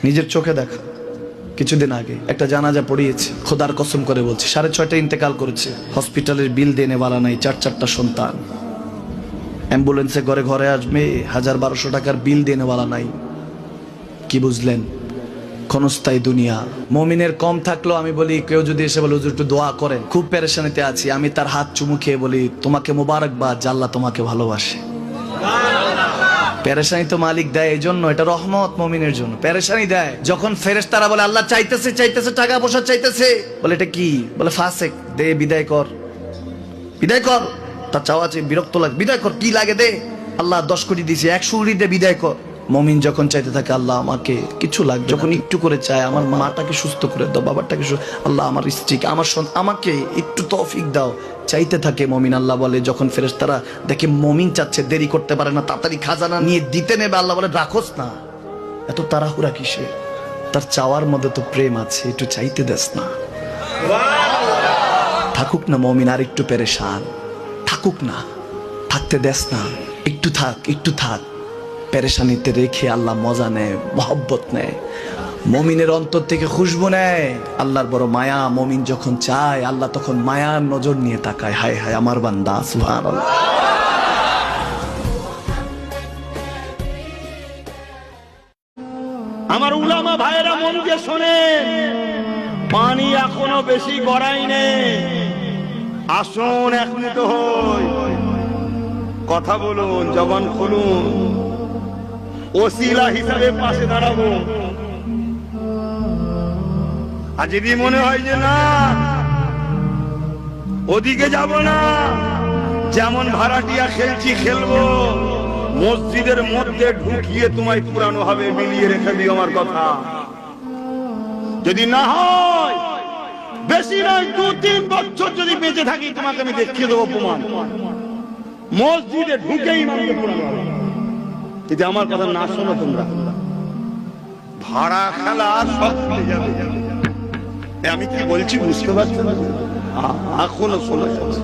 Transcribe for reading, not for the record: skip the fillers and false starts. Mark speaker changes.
Speaker 1: নিজের চোখে দেখা। কিছুদিন আগে একটা জানাজা পড়িয়েছে, খোদার কসম করে বলছে 6:30 ইন্তেকাল করেছে। হসপিটালের বিল দেনেওয়ালা নাই, 4 সন্তান। অ্যাম্বুলেন্সে ঘরে ঘরে আসবে, 1000-1200 টাকার বিল দেনেওয়ালা নাই। কি বুঝলেন? ক্ষণস্থায়ী দুনিয়া। মুমিনের কম থাকলেও আমি বলি, কেউ যদি এসে বলে হুজুর একটু দোয়া করেন, খুব পেরেশানিতে আছি, আমি তার হাত চুমু খেয়ে বলি তোমাকে মোবারকবাদ, আল্লাহ তোমাকে ভালোবাসে। পেরেশানি তো মালিক দেয়, এই জন্য এটা রহমত মুমিনের জন্য। পেরেশানি দেয় যখন ফেরেশতারা বলে আল্লাহ চাইতেছে চাইতেছে, টাকা পয়সা চাইতেছে, বলে এটা কি? বলে ফাসেক, দে বিদায় কর, বিদায় কর। তার চাওয়া আছে, বিরক্ত লাগে, বিদায় কর, কি লাগে দে। আল্লাহ 10 কোটি দিয়েছে, 100 কোটি দে, বিদায় কর। মুমিন যখন চাইতে থাকে আল্লাহ আমাকে কিছু লাগবে, যখন একটু করে চায় আমার মাটাকে সুস্থ করে দাও, বাবাটাকে আল্লাহ আমার স্ত্রীকে, আমার আমাকে একটু তৌফিক দাও, চাইতে থাকে মুমিন। আল্লাহ বলে যখন ফেরেশতারা দেখে মুমিন চাচ্ছে, দেরি করতে পারে না, তাড়াতাড়ি খাজানা নিয়ে দিতে নেবে, আল্লাহ বলে রাখোস না, এত তাড়াহুড়া কিসে? তার চাওয়ার মধ্যে তো প্রেম আছে, একটু চাইতে দেস না। থাকুক না মুমিন আর একটু পেরেশান, থাকুক না, থাকতে দেস না, একটু থাক, একটু থাক। পেরেশানিতে রেখে আল্লাহ মজা নেয়, মহব্বত নেয়, মুমিনের অন্তর থেকে খুশবু নেয়। আল্লাহর বড় মায়া, মুমিন যখন চায় আল্লাহ তখন মায়ার নজর নিয়ে তাকায়, হায় হায় আমার বান্দা, সুবহানাল্লাহ।
Speaker 2: আমার উলামা ভাইরা মন দিয়ে শোনেন, পানি এখনো বেশি গড়াই নেই। আসুন একমিনিট হই, কথা বলুন, জবান খুলুন, ওসিলা হিসাবে পাশে দাঁড়াবো। আর যদি মনে হয় যে না ওদিকে যাব না, যেমন ভাড়াটিয়া খেলছি খেলবো, মসজিদের মধ্যে ঢুকিয়ে তোমায় পুরানো হবে, মিলিয়ে রেখে দিও আমার কথা। যদি না হয়, বেশি নয় 2-3 বছর যদি বেঁচে থাকি, তোমাকে আমি দেখিয়ে দেবো প্রমাণ। মসজিদে ঢুকেই মানুষকে পুরানো হবে। যদি আমার কথা না শোনো তোমরা, ভাড়া খেলা সব ভুলে যাবে। আমি কি বলছি বুঝতে পারছো না? এখনো শোনা যাচ্ছে।